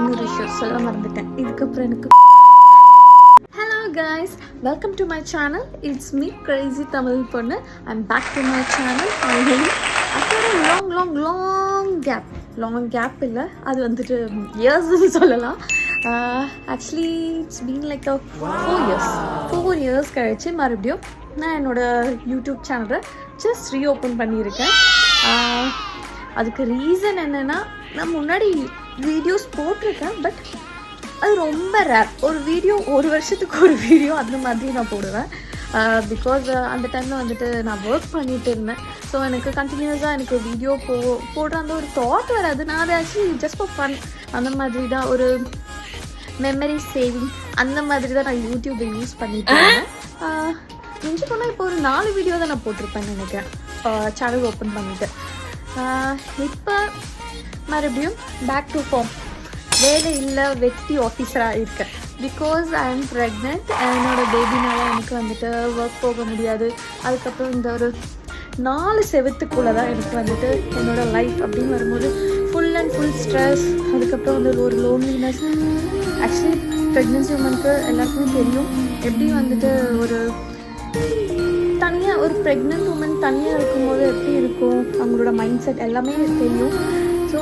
இன்னொரு விஷயம் சொல்ல மறந்துட்டேன். இதுக்கப்புறம் எனக்கு hello guys, welcome to my channel. It's me crazy Tamil பொண்ணு. I'm back to my channel finally after long gap இல்லை, அது வந்துட்டு இயர்ஸ்ன்னு சொல்லலாம். Actually it's been like a 4 years கழிச்சு மறுபடியும் நான் என்னோடய யூடியூப் சேனலை ஜஸ்ட் ரீஓப்பன் பண்ணியிருக்கேன். அதுக்கு ரீசன் என்னென்னா, நான் முன்னாடி வீடியோஸ் போட்டிருக்கேன், பட் அது ரொம்ப ரேர். ஒரு வீடியோ ஒரு வருஷத்துக்கு ஒரு வீடியோ அந்த மாதிரி நான் போடுவேன். பிகாஸ் அந்த டைமில் வந்துட்டு நான் ஒர்க் பண்ணிகிட்டு இருந்தேன். ஸோ எனக்கு கண்டினியூஸாக எனக்கு வீடியோ போடுற அந்த ஒரு தாட் வராது. நான் அதை ஆக்சுவலி ஜஸ்ட் ஃபார் ஃபன் அந்த மாதிரி தான், ஒரு மெமரி சேவிங் அந்த மாதிரி தான் நான் யூடியூப்பை யூஸ் பண்ணிட்டு இருந்தேன். மிஞ்சி போனால் இப்போ ஒரு 4 வீடியோ தான் நான் போட்டிருப்பேன்னு நினைக்கிறேன் சேனல் ஓப்பன் பண்ணிவிட்டு. இப்போ மறுபடியும் பேக் டு ஃபார்ம். வேலை இல்லை, வெட்டி ஆஃபீஸராக இருக்கேன். Because I am pregnant. என்னோடய பேபினால எனக்கு வந்துட்டு ஒர்க் போக முடியாது. அதுக்கப்புறம் இந்த ஒரு 4 செவத்துக்குள்ளே தான் எனக்கு வந்துட்டு என்னோடய லைஃப் அப்படின்னு வரும்போது ஃபுல் அண்ட் ஃபுல் ஸ்ட்ரெஸ், அதுக்கப்புறம் வந்து ஒரு லோன்லினஸ். ஆக்சுவலி ப்ரெக்னென்சி உமனுக்கு எல்லாருக்குமே தெரியும் எப்படி வந்துட்டு ஒரு தனியாக ஒரு ப்ரெக்னென்ட் உமன் தனியாக இருக்கும்போது எப்படி இருக்கும், அவங்களோட மைண்ட் செட் எல்லாமே தெரியும். ஸோ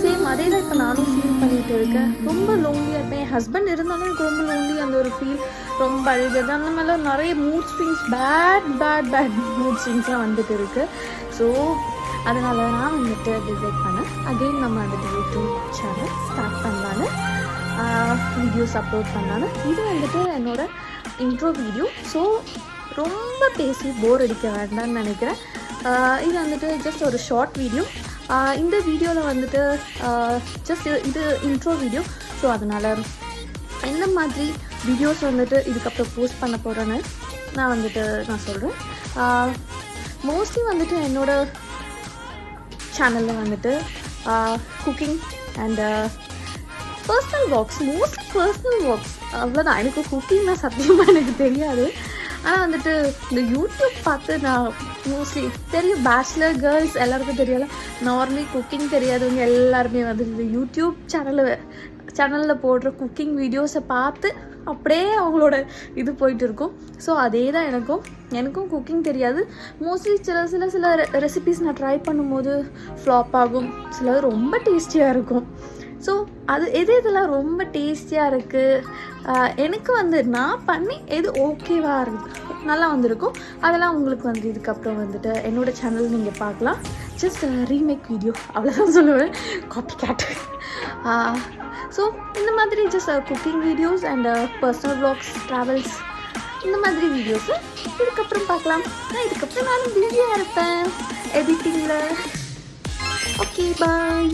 சேம் அதே தான் இப்போ நானும் ஃபீல் பண்ணிகிட்டு இருக்கேன். ரொம்ப லோன்லியாக இருப்பேன். என் ஹஸ்பண்ட் இருந்தாலும் எனக்கு ரொம்ப லோன்லி, அந்த ஒரு ஃபீல், ரொம்ப அழுகிறது, அந்த மாதிரிலாம் நிறைய மூட் ஸ்விங்ஸ், பேட் மூட் ஸ்விங்ஸ்லாம் வந்துட்டு இருக்குது. ஸோ அதனால் நான் வந்துட்டு டிசைட் பண்ணேன் அகெயின் நம்ம வந்துட்டு யூடியூப் சேனல் ஸ்டார்ட் பண்ணலான்னு, வீடியோஸ் அப்லோட் பண்ணலான்னு. இது வந்துட்டு என்னோடய இன்ட்ரோ வீடியோ. ஸோ ரொம்ப பேசி போர் அடிக்க வேண்டாம்னு நினைக்கிறேன். இது வந்துட்டு ஜஸ்ட் ஒரு ஷார்ட் வீடியோ. இந்த வீடியோவில் வந்துட்டு ஜஸ்ட் இது இன்ட்ரோ வீடியோ. ஸோ அதனால் எந்த மாதிரி வீடியோஸ் வந்துட்டு இதுக்கப்புறம் போஸ்ட் பண்ண போகிறேன்னு நான் சொல்கிறேன். மோஸ்ட்லி வந்துட்டு என்னோடய சேனலில் வந்துட்டு cooking and personal walks, mostly personal walks, அவ்வளோதான். எனக்கு குக்கிங்னால் சத்தியமாக எனக்கு தெரியாது. ஆனால் வந்துட்டு இந்த யூடியூப் பார்த்து நான் மோஸ்ட்லி தெரியும், பேச்சுலர் கேர்ள்ஸ் எல்லாருக்கும் தெரியல, நார்மலி குக்கிங் தெரியாதவங்க எல்லாருமே வந்துட்டு இந்த யூடியூப் சேனலில் போடுற குக்கிங் வீடியோஸை பார்த்து அப்படியே அவங்களோட இது போயிட்டு இருக்கும். ஸோ அதே தான் எனக்கும் குக்கிங் தெரியாது. மோஸ்ட்லி சில ரெசிபீஸ் நான் ட்ரை பண்ணும்போது ஃப்ளாப் ஆகும், சிலது ரொம்ப டேஸ்டியாக இருக்கும். ஸோ அது இதெல்லாம் ரொம்ப டேஸ்டியாக இருக்குது, எனக்கு வந்து நான் பண்ணி எது ஓகேவாக இருக்குது, நல்லா வந்திருக்கும், அதெல்லாம் உங்களுக்கு வந்து இதுக்கப்புறம் வந்துட்டு என்னோடய சேனல் நீங்கள் பார்க்கலாம். ஜஸ்ட் ரீமேக் வீடியோ, அவ்வளோதான் சொல்லுவேன், காப்பி கேட். ஸோ இந்த மாதிரி just cooking videos and personal vlogs, travels, இந்த மாதிரி வீடியோஸு இதுக்கப்புறம் பார்க்கலாம். இதுக்கப்புறம் நானும் பிஸியாக இருப்பேன் எடிட்டிங்கில். ஓகே, பாய்.